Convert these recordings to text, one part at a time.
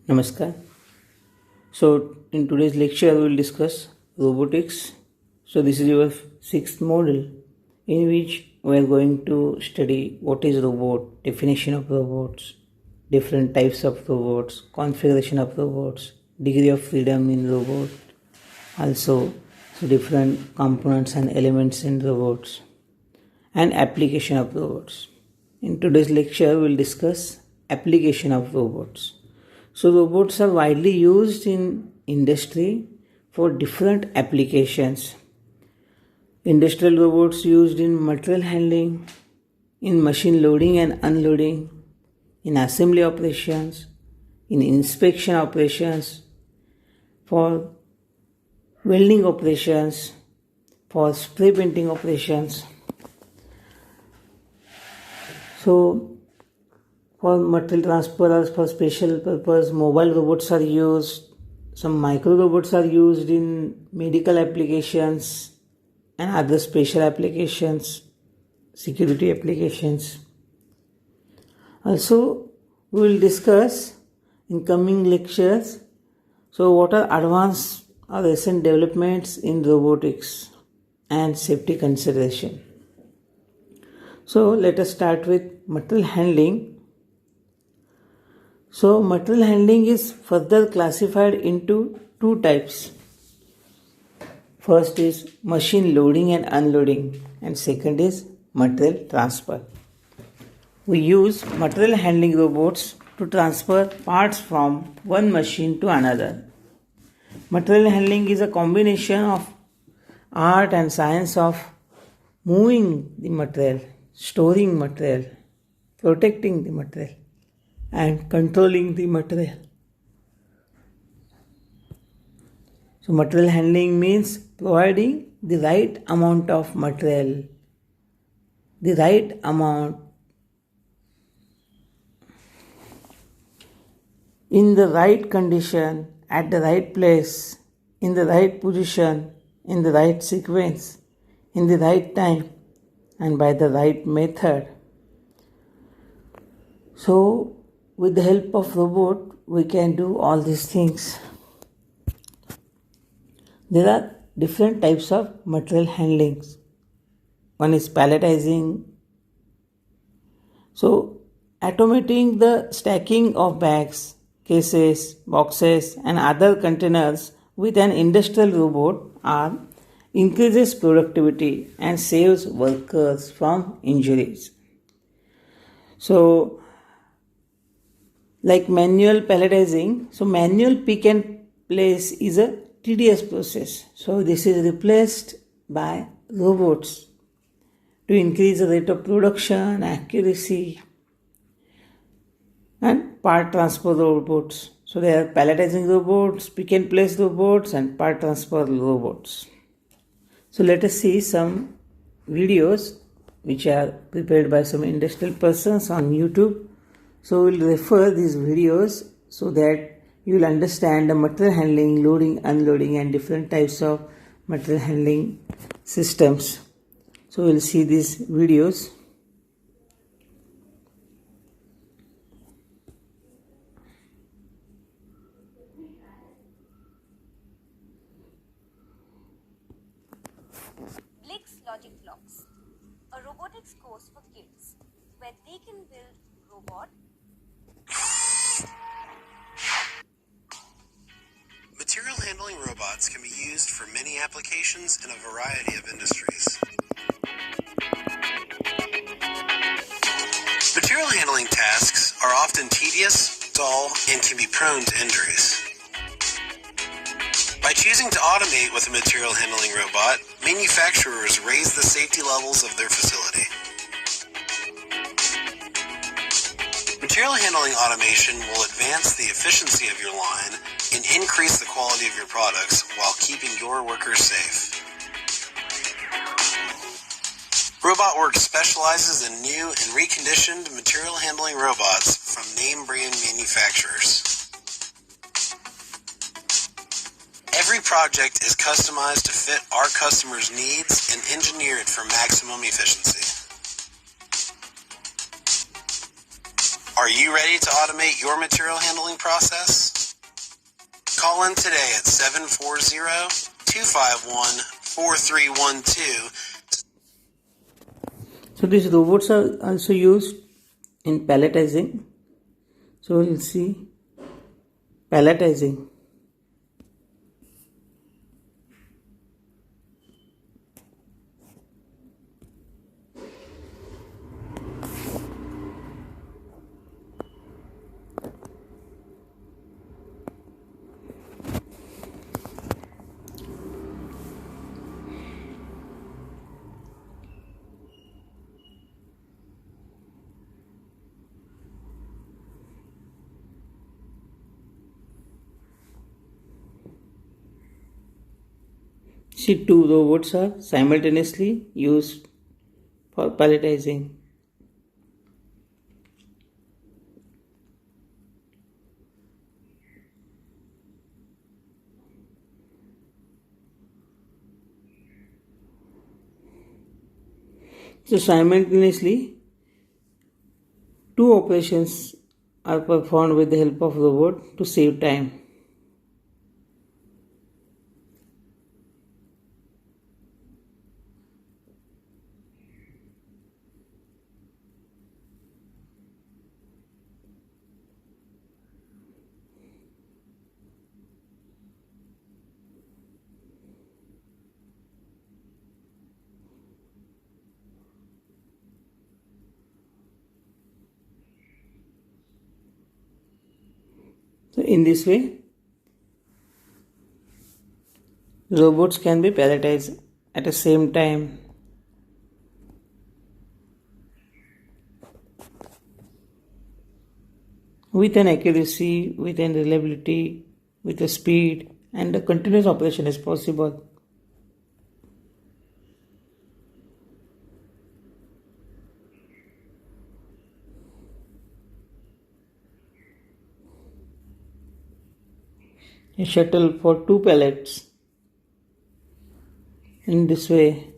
Namaskar. So, in today's lecture, we will discuss robotics. So, this is your sixth module in which we are going to study what is robot, definition of robots, different types of robots, configuration of robots, degree of freedom in robot, also different components and elements in robots, and application of robots. In today's lecture, we will discuss application of robots. So robots are widely used in industry for different applications. Industrial robots used in material handling, in machine loading and unloading, in assembly operations, in inspection operations, for welding operations, for spray painting operations. So for material transfer or for special purpose, mobile robots are used. Some micro robots are used in medical applications and other special applications, security applications. Also, we will discuss in coming lectures. So, what are advanced or recent developments in robotics and safety consideration? So, let us start with material handling. So, material handling is further classified into two types. First is machine loading and unloading, and second is material transfer. We use material handling robots to transfer parts from one machine to another. Material handling is a combination of art and science of moving the material, storing material, protecting the material, and controlling the material. So material handling means providing the right amount of material, the right amount in the right condition, at the right place, in the right position, in the right sequence, in the right time, and by the right method. So with the help of robot, we can do all these things. There are different types of material handling. One is palletizing. So, automating the stacking of bags, cases, boxes, and other containers with an industrial robot arm increases productivity and saves workers from injuries. So, like manual palletizing, so manual pick and place is a tedious process. So this is replaced by robots to increase the rate of production, accuracy, and part transfer robots. So there are palletizing robots, pick and place robots, and part transfer robots. So let us see some videos which are prepared by some industrial persons on YouTube. So we'll refer these videos so that you will understand the material handling, loading, unloading, and different types of material handling systems. So we'll see these videos. Blick's Logic Blocks, a robotics course for kids where they can build robot. Material handling robots can be used for many applications in a variety of industries. Material handling tasks are often tedious, dull, and can be prone to injuries. By choosing to automate with a material handling robot, manufacturers raise the safety levels of their facility. Material handling automation will advance the efficiency of your line and increase the quality of your products while keeping your workers safe. RobotWorks specializes in new and reconditioned material handling robots from name brand manufacturers. Every project is customized to fit our customers' needs and engineered for maximum efficiency. Are you ready to automate your material handling process? Call in today at 740-251-4312. So these robots are also used in palletizing. So we'll see palletizing. See, two robots are simultaneously used for palletizing. So simultaneously, two operations are performed with the help of robot to save time. So in this way, robots can be palletized at the same time. With an accuracy, with an reliability, with a speed, and a continuous operation is possible. A shuttle for two pallets. In this way,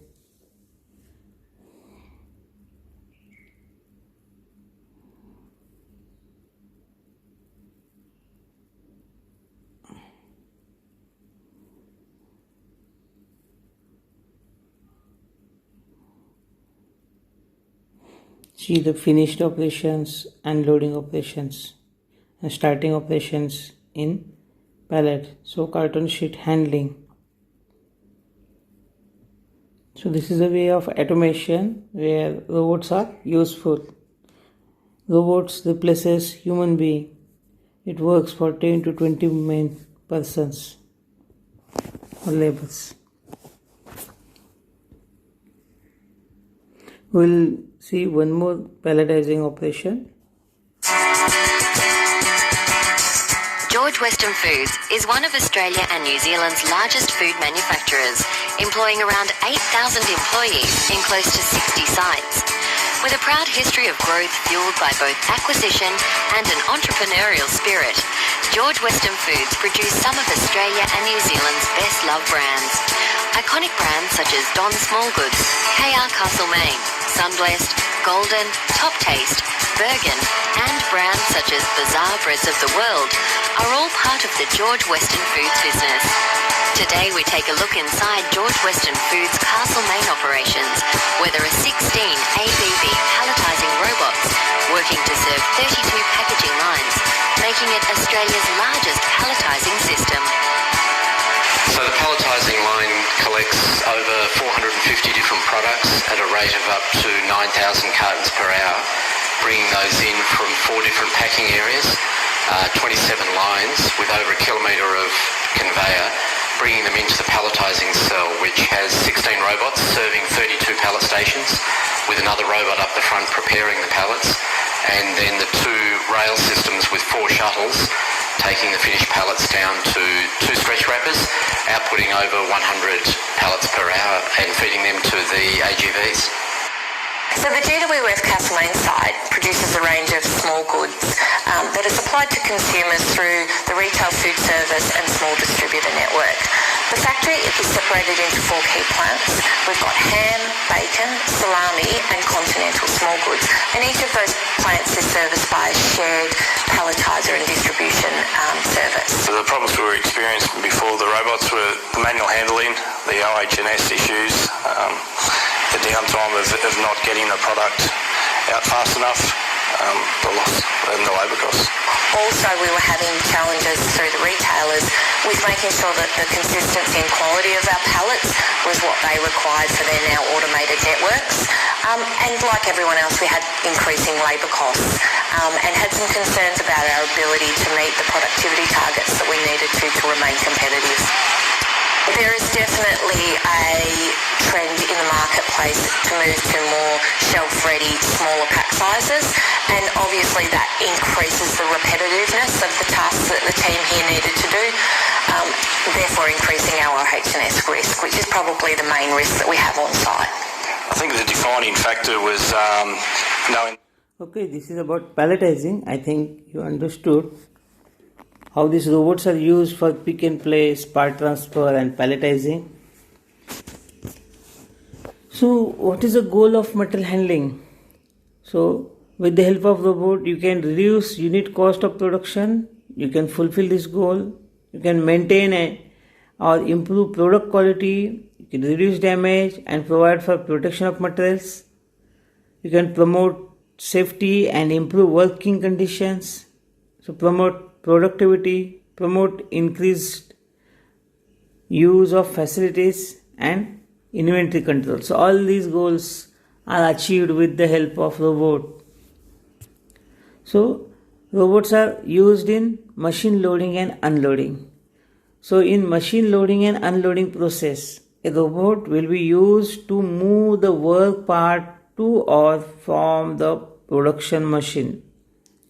see the finished operations, unloading operations, and starting operations in pallet. So carton sheet handling. So this is a way of automation where robots are useful. Robots replaces human being. It works for 10 to 20 main persons or labors. We'll see one more palletizing operation. George Weston Foods is one of Australia and New Zealand's largest food manufacturers, employing around 8,000 employees in close to 60 sites. With a proud history of growth fueled by both acquisition and an entrepreneurial spirit, George Weston Foods produce some of Australia and New Zealand's best-loved brands. Iconic brands such as Don Smallgoods, KR Castlemaine, Sunblessed, Golden, Top Taste, Bergen, and brands such as Bazaar Breads of the World are all part of the George Weston Foods business. Today we take a look inside George Weston Foods Castlemaine operations, where there are 16 ABB palletising robots working to serve 32 packaging lines, making it Australia's largest palletising system. So the palletising line collects over 450 different products at a rate of up to 9,000 cartons per hour, bringing those in from 4 different packing areas, 27 lines with over a kilometre of conveyor, bringing them into the palletising cell, which has 16 robots serving 32 pallet stations, with another robot up the front preparing the pallets, and then the 2 rail systems with 4 shuttles taking the finished pallets down to 2 stretch wrappers, outputting over 100 pallets per hour and feeding them to the AGVs. So the GWF Castlemaine site produces a range of small goods that are supplied to consumers through the retail food service and small distributor network. The factory is separated into 4 key plants. We've got ham, bacon, salami and continental small goods. And each of those plants is serviced by a shared palletiser and distribution service. So the problems we were experiencing before the robots were the manual handling, the OH&S issues, the downtime of not getting the product out fast enough, the loss and the labour costs. Also, we were having challenges through the retailers with making sure that the consistency and quality of our pallets was what they required for their now automated networks. And like everyone else, we had increasing labour costs and had some concerns about our ability to meet the productivity targets that we needed to remain competitive. There is definitely a trend in the marketplace to move to more shelf-ready, smaller pack sizes, and obviously that increases the repetitiveness of the tasks that the team here needed to do, therefore increasing our OH&S risk, which is probably the main risk that we have on site. I think the defining factor was knowing... Okay, this is about palletizing. I think you understood how these robots are used for pick and place, part transfer and palletizing. So what is the goal of material handling? So with the help of robot you can reduce unit cost of production, you can fulfill this goal, you can maintain or improve product quality, you can reduce damage and provide for protection of materials, you can promote safety and improve working conditions, so promote productivity, promote increased use of facilities and inventory control. So all these goals are achieved with the help of robot. So robots are used in machine loading and unloading. So in machine loading and unloading process, a robot will be used to move the work part to or from the production machine.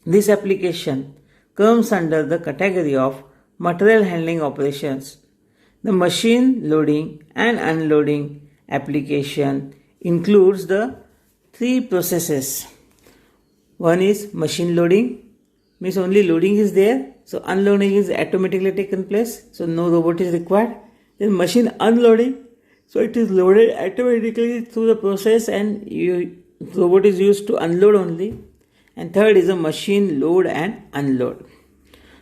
This application comes under the category of material handling operations. The machine loading and unloading application includes the 3 processes. One is machine loading, means only loading is there, so unloading is automatically taken place, so no robot is required. Then machine unloading, so it is loaded automatically through the process and robot is used to unload only. And third is a machine load and unload.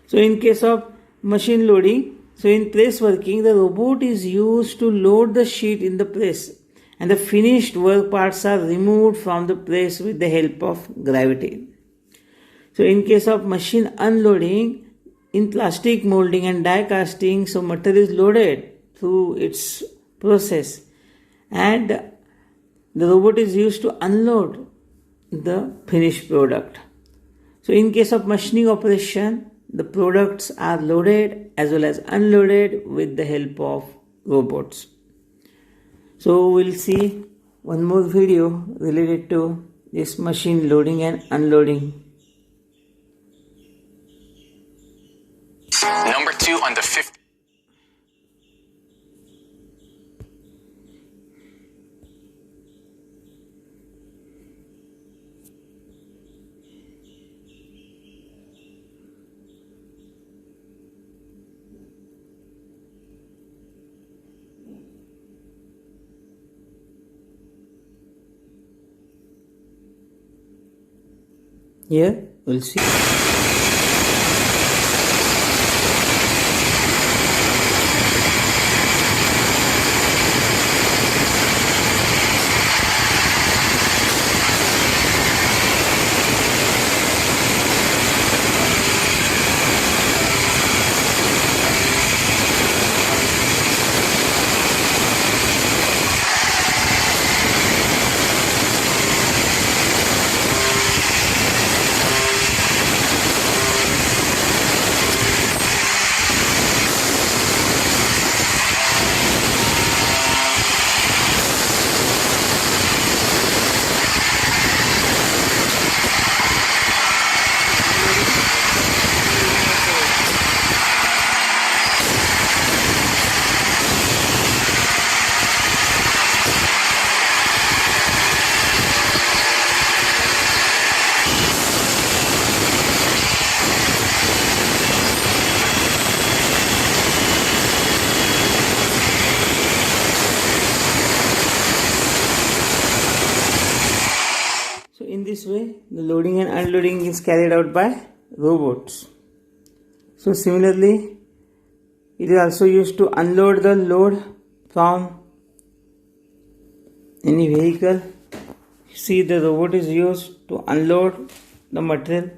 So in case of machine loading, so in press working, the robot is used to load the sheet in the press and the finished work parts are removed from the press with the help of gravity. So in case of machine unloading, in plastic molding and die casting, so material is loaded through its process and the robot is used to unload the finished product. So in case of machining operation, the products are loaded as well as unloaded with the help of robots. So we'll see one more video related to this machine loading and unloading. Number 2 on the 50... Here we'll see. way, the loading and unloading is carried out by robots. So similarly, it is also used to unload the load from any vehicle. See, the robot is used to unload the material.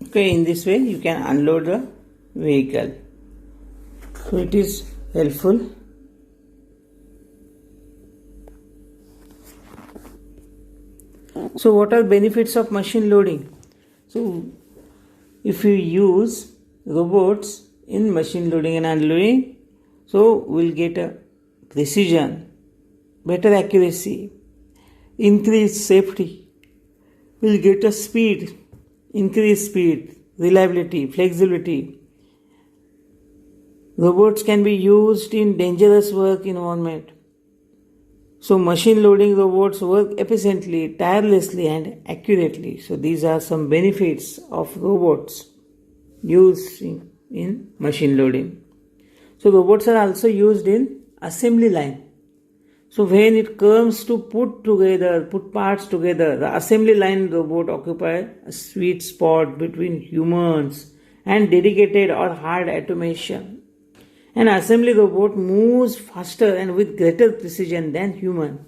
Okay, in this way you can unload the vehicle. So it is helpful. So what are benefits of machine loading? So if you use robots in machine loading and unloading, so we'll get a precision, better accuracy, increased safety, we'll get a speed, increased speed, reliability, flexibility. Robots can be used in dangerous work environment. So machine loading robots work efficiently, tirelessly and accurately. So these are some benefits of robots used in machine loading. So robots are also used in assembly line. So when it comes to put parts together, the assembly line robot occupy a sweet spot between humans and dedicated or hard automation. An assembly robot moves faster and with greater precision than human.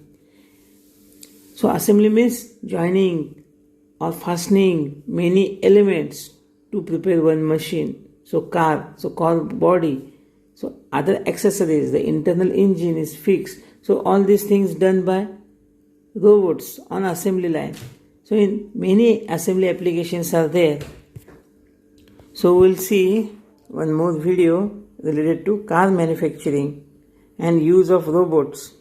So assembly means joining or fastening many elements to prepare one machine. So car body, so other accessories, the internal engine is fixed. So all these things done by robots on assembly line. So in many assembly applications are there. So we'll see one more video related to car manufacturing and use of robots.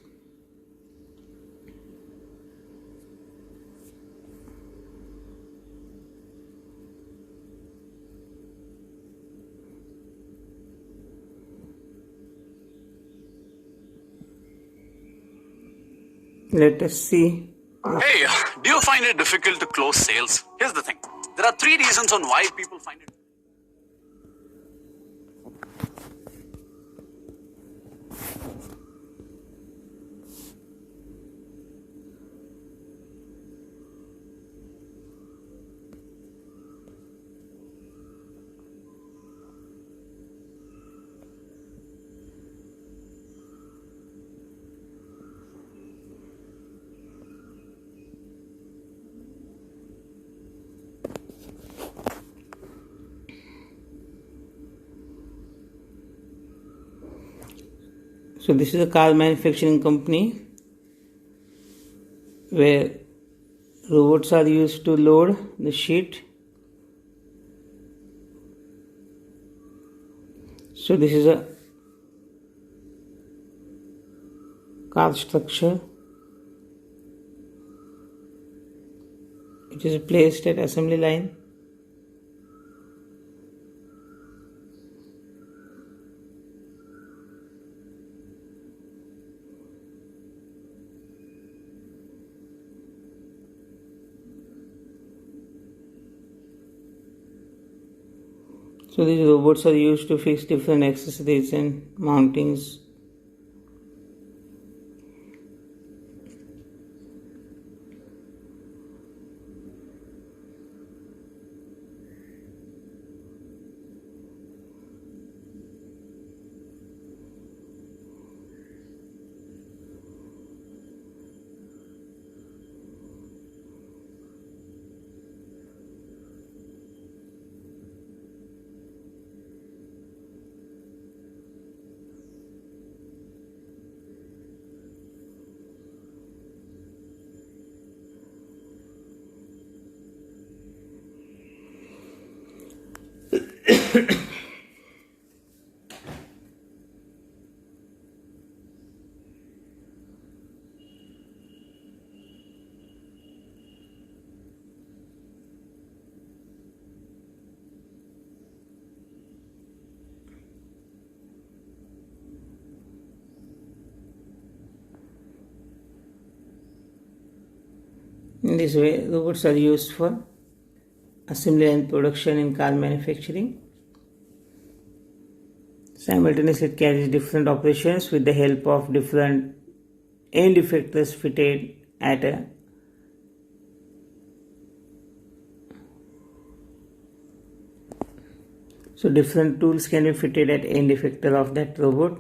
Let us see. Hey, do you find it difficult to close sales? Here's the thing. There are 3 reasons on why people find it. So this is a car manufacturing company where robots are used to load the sheet. So this is a car structure. It is placed at assembly line. So these robots are used to fix different accessories and mountings. In this way, robots are used for assembly and production in car manufacturing. Simultaneously, it carries different operations with the help of different end effectors fitted at a So different tools can be fitted at end effector of that robot,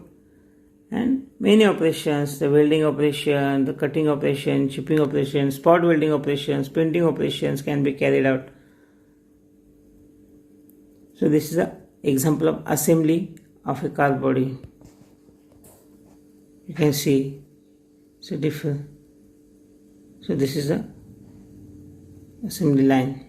and many operations, the welding operation, the cutting operation, chipping operation, spot welding operations, printing operations can be carried out. So this is an example of assembly of a car body. You can see so different. So this is the assembly line.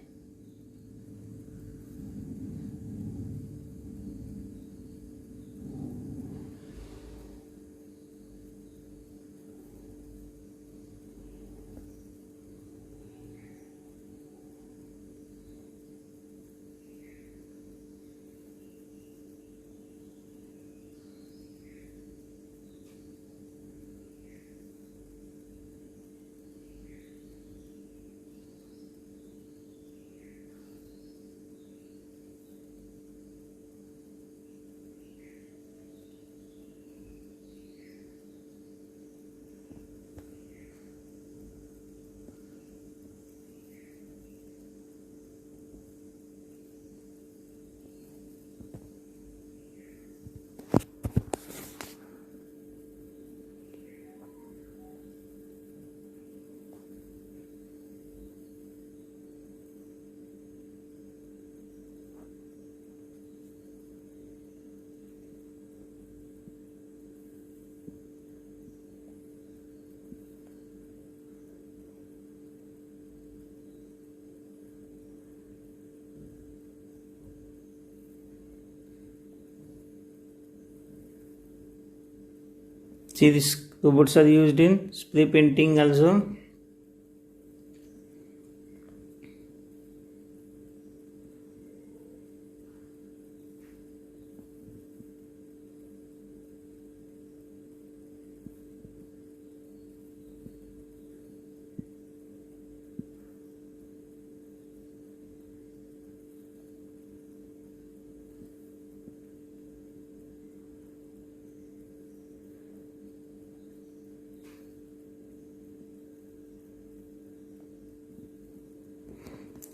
See, these robots are used in spray painting also.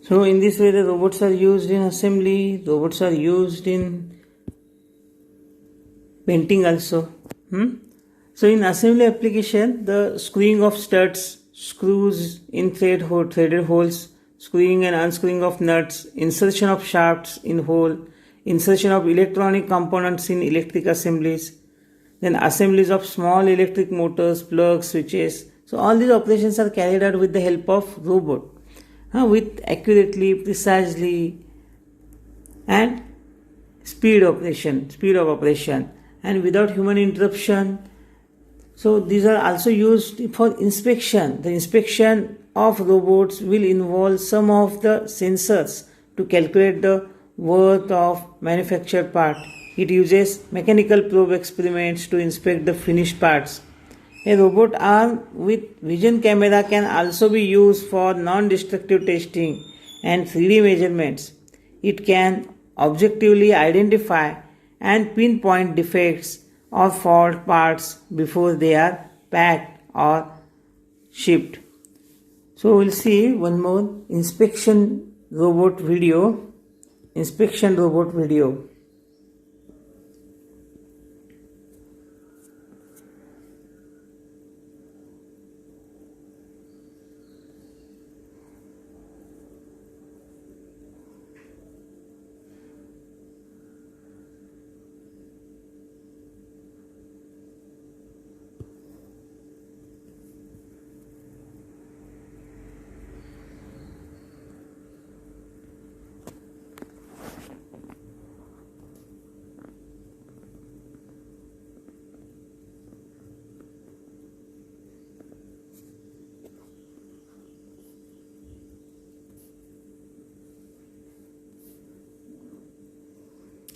So in this way the robots are used in assembly, robots are used in painting also. So in assembly application, the screwing of studs, screws in threaded holes, screwing and unscrewing of nuts, insertion of shafts in hole, insertion of electronic components in electric assemblies, then assemblies of small electric motors, plugs, switches. So all these operations are carried out with the help of robot. With accurately, precisely, and speed of operation, and without human interruption. So these are also used for inspection. The inspection of robots will involve some of the sensors to calculate the worth of manufactured part. It uses mechanical probe experiments to inspect the finished parts. A robot arm with vision camera can also be used for non-destructive testing and 3D measurements. It can objectively identify and pinpoint defects or fault parts before they are packed or shipped. So we'll see one more inspection robot video.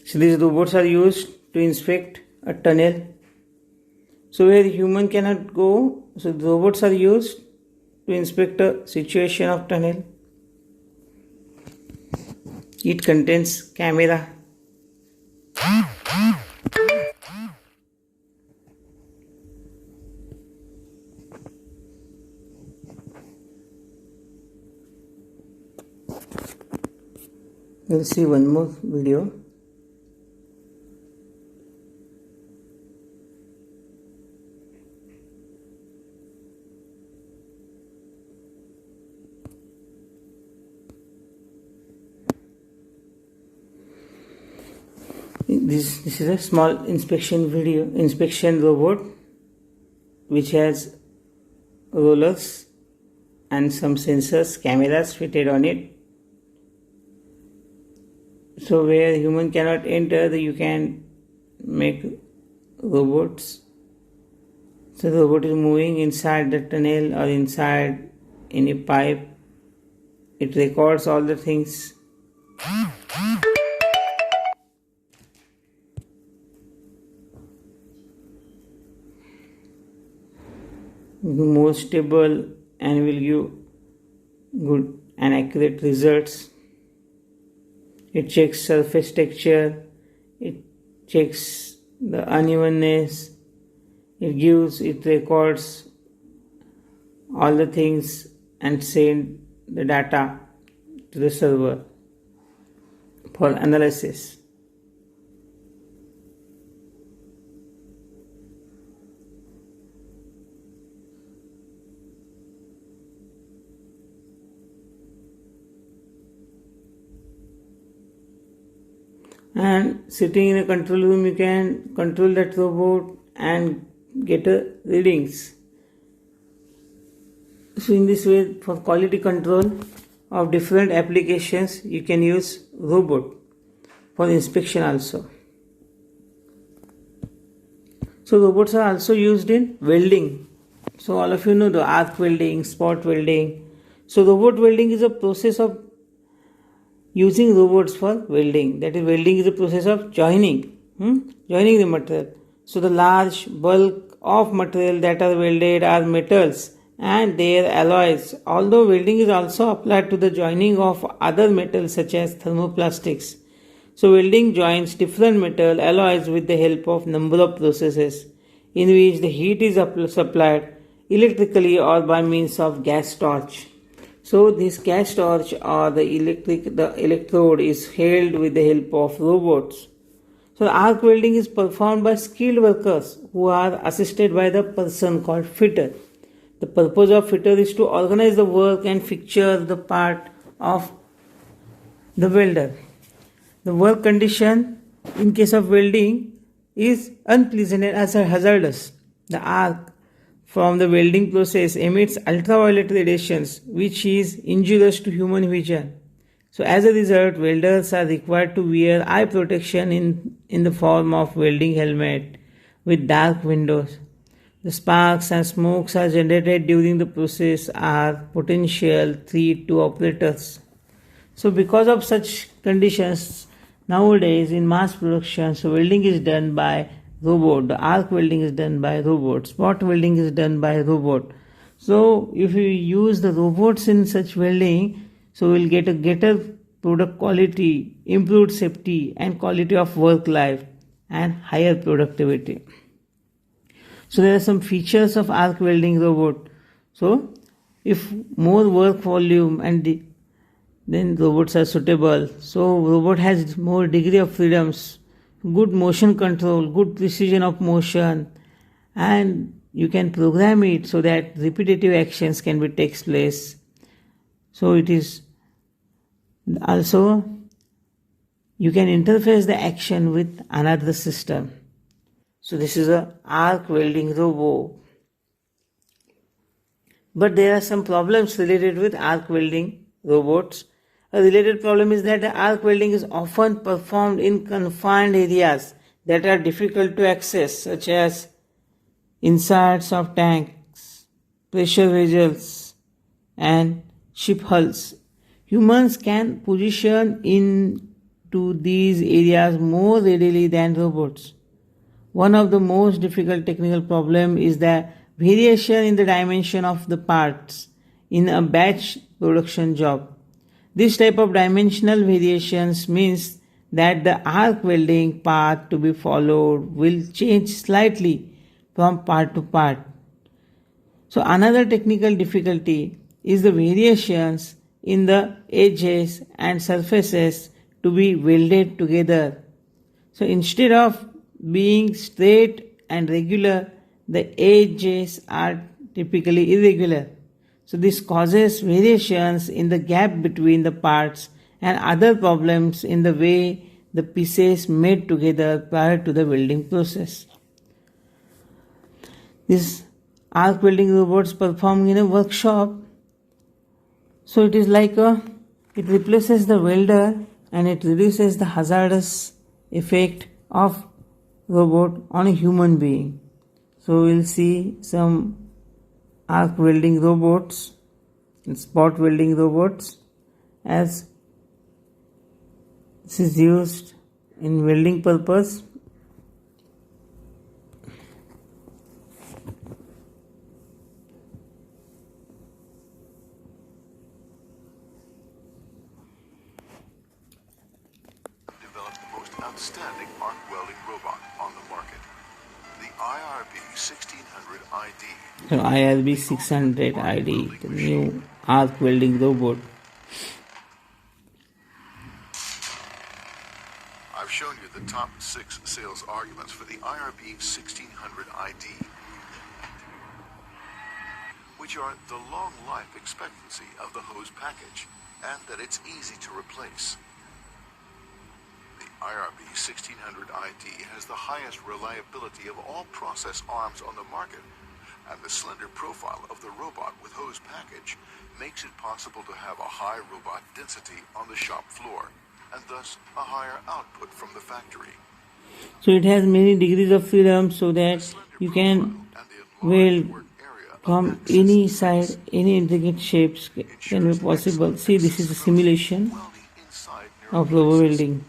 So these robots are used to inspect a tunnel. So where human cannot go, so the robots are used to inspect a situation of tunnel. It contains camera, we'll see one more video. This is a small inspection robot which has rollers and some sensors, cameras fitted on it. So where human cannot enter, you can make robots. So the robot is moving inside the tunnel or inside any pipe. It records all the things. More stable and will give good and accurate results. It checks surface texture, it checks the unevenness, it records all the things and send the data to the server for analysis. And sitting in a control room, you can control that robot and get readings. So in this way, for quality control of different applications, you can use robot for inspection also. So robots are also used in welding. So all of you know the arc welding, spot welding. So robot welding is a process of using robots for welding. That is, welding is a process of joining the material. So the large bulk of material that are welded are metals and their alloys. Although welding is also applied to the joining of other metals such as thermoplastics. So welding joins different metal alloys with the help of number of processes in which the heat is supplied electrically or by means of gas torch. So this gas torch or the electrode is held with the help of robots. So arc welding is performed by skilled workers who are assisted by the person called fitter. The purpose of fitter is to organize the work and fixture the part of the welder. The work condition in case of welding is unpleasant and hazardous. The arc from the welding process emits ultraviolet radiations which is injurious to human vision. So as a result, welders are required to wear eye protection in the form of welding helmet with dark windows. The sparks and smokes are generated during the process are potential threat to operators. So because of such conditions, nowadays in mass production, so welding is done by robot, the arc welding is done by robot, spot welding is done by robot. So if you use the robots in such welding, so we'll get a better product quality, improved safety and quality of work life and higher productivity. So there are some features of arc welding robot. So if more work volume and then robots are suitable. So robot has more degree of freedoms, good motion control, good precision of motion, and you can program it so that repetitive actions can be takes place. So it is also you can interface the action with another system. So this is a arc welding robot. But there are some problems related with arc welding robots. A related problem is that the arc welding is often performed in confined areas that are difficult to access, such as insides of tanks, pressure vessels, and ship hulls. Humans can position into these areas more readily than robots. One of the most difficult technical problems is the variation in the dimension of the parts in a batch production job. This type of dimensional variations means that the arc welding path to be followed will change slightly from part to part. So another technical difficulty is the variations in the edges and surfaces to be welded together. So instead of being straight and regular, the edges are typically irregular. So this causes variations in the gap between the parts and other problems in the way the pieces made together prior to the welding process. These arc welding robots performed in a workshop. So it is like it replaces the welder and it reduces the hazardous effect of robot on a human being. So we'll see some arc welding robots and spot welding robots, as this is used in welding purpose. Developed the most outstanding arc welding robot on the market, the IRB 1600 ID. So IRB 600 ID, the new arc welding robot. I've shown you the top 6 sales arguments for the IRB 1600 ID, which are the long life expectancy of the hose package and that it's easy to replace. The IRB 1600 ID has the highest reliability of all process arms on the market, and the slender profile of the robot with hose package makes it possible to have a high robot density on the shop floor, and thus a higher output from the factory. So it has many degrees of freedom so that you can weld from any side, any intricate shapes can be possible. See, this is a simulation of robo welding.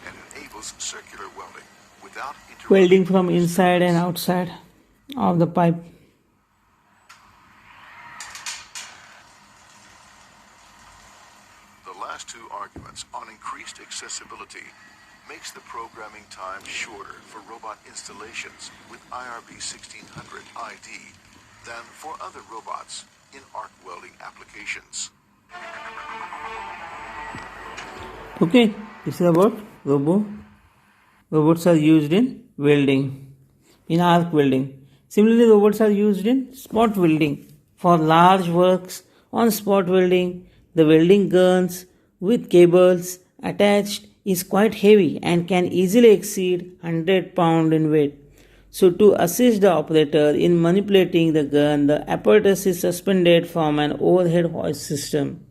And enables circular welding without Welding from inside and outside of the pipe. The last 2 arguments on increased accessibility makes the programming time shorter for robot installations with IRB 1600 ID than for other robots in arc welding applications. Okay, this is about robots are used in welding, in arc welding. Similarly, robots are used in spot welding. For large works on spot welding, the welding guns with cables attached is quite heavy and can easily exceed 100 pounds in weight. So to assist the operator in manipulating the gun, the apparatus is suspended from an overhead hoist system.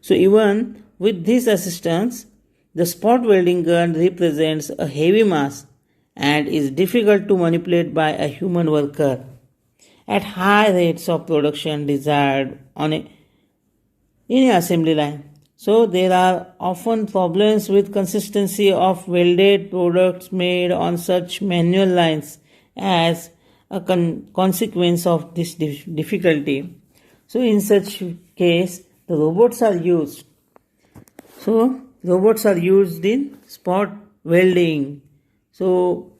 So even with this assistance, the spot welding gun represents a heavy mass and is difficult to manipulate by a human worker at high rates of production desired on any assembly line. So there are often problems with consistency of welded products made on such manual lines as a consequence of this difficulty. So in such case, the robots are used. So robots are used in spot welding. So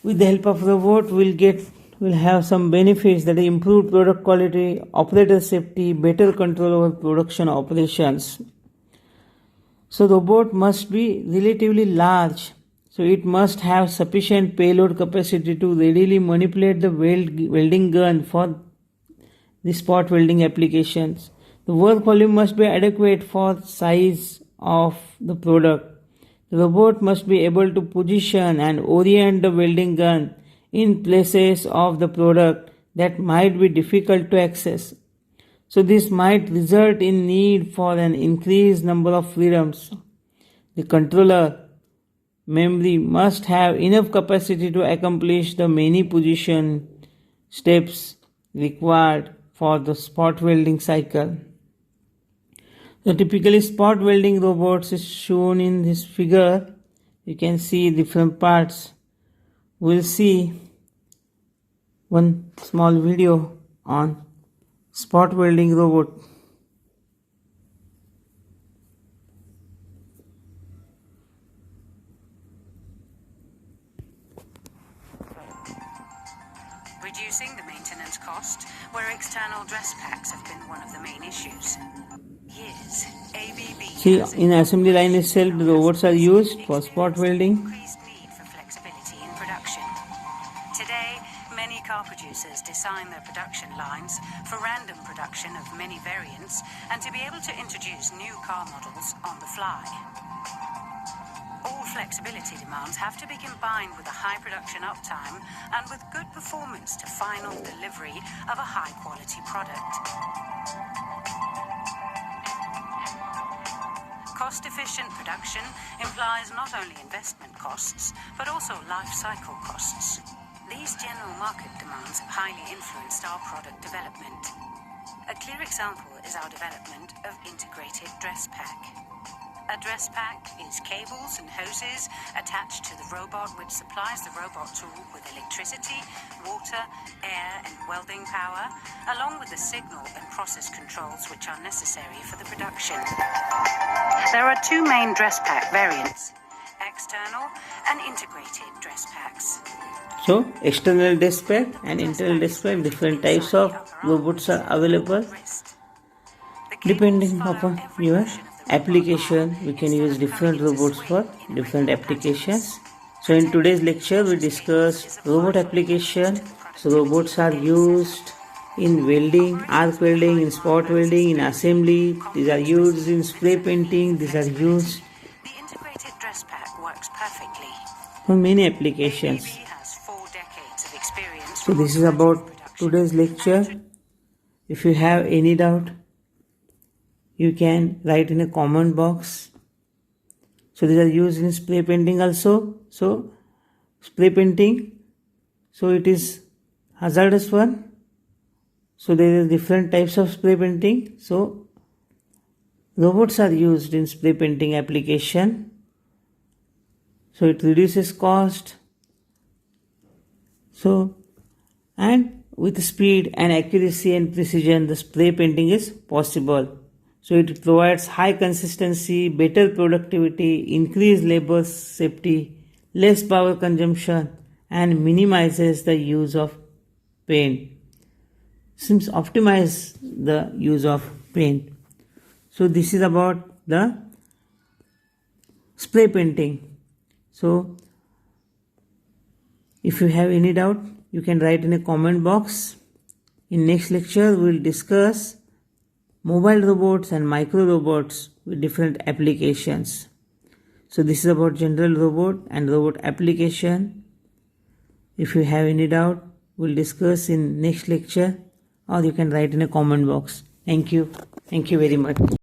with the help of robot, we'll have some benefits, that is improved product quality, operator safety, better control over production operations. So robot must be relatively large. So it must have sufficient payload capacity to readily manipulate the welding gun for the spot welding applications. The work volume must be adequate for size of the product. The robot must be able to position and orient the welding gun in places of the product that might be difficult to access. So this might result in need for an increased number of freedoms. The controller memory must have enough capacity to accomplish the many position steps required for the spot welding cycle. So typically spot welding robots is shown in this figure. You can see different parts. We'll see one small video on spot welding robot. Reducing the maintenance cost, where external dress packs have been one of the main issues. Here's ABB. See, in assembly line itself, the robots are used for spot welding. Increased need for flexibility in production. Today, many car producers design their production lines for random production of many variants and to be able to introduce new car models on the fly. All flexibility demands have to be combined with a high production uptime and with good performance to final delivery of a high-quality product. Cost-efficient production implies not only investment costs, but also life cycle costs. These general market demands have highly influenced our product development. A clear example is our development of integrated dress pack. A dress pack is cables and hoses attached to the robot, which supplies the robot tool with electricity, water, air and welding power, along with the signal and process controls which are necessary for the production. There are two main dress pack variants, external and integrated dress packs. So, external dress pack and internal dress pack, different types of robots are available. Depending upon your application, we can use different robots for different applications. So in today's lecture we discuss robot application. So robots are used in welding, arc welding, in spot welding, in assembly. These are used in spray painting. These are used The integrated dress pack works perfectly. for many applications. ABB has 4 decades of experience. So this is about today's lecture. If you have any doubt, you can write in a comment box. So these are used in spray painting also. So spray painting, so it is hazardous one. So there are different types of spray painting. So robots are used in spray painting application. So it reduces cost. So, and with speed and accuracy and precision, the spray painting is possible. So it provides high consistency, better productivity, increased labor safety, less power consumption, and minimizes the use of paint. Seems optimize the use of paint. So this is about the spray painting. So if you have any doubt, you can write in a comment box. In next lecture, we will discuss mobile robots and micro robots with different applications. So this is about general robot and robot application. If you have any doubt, we'll discuss in next lecture, or you can write in a comment box. Thank you. Thank you very much.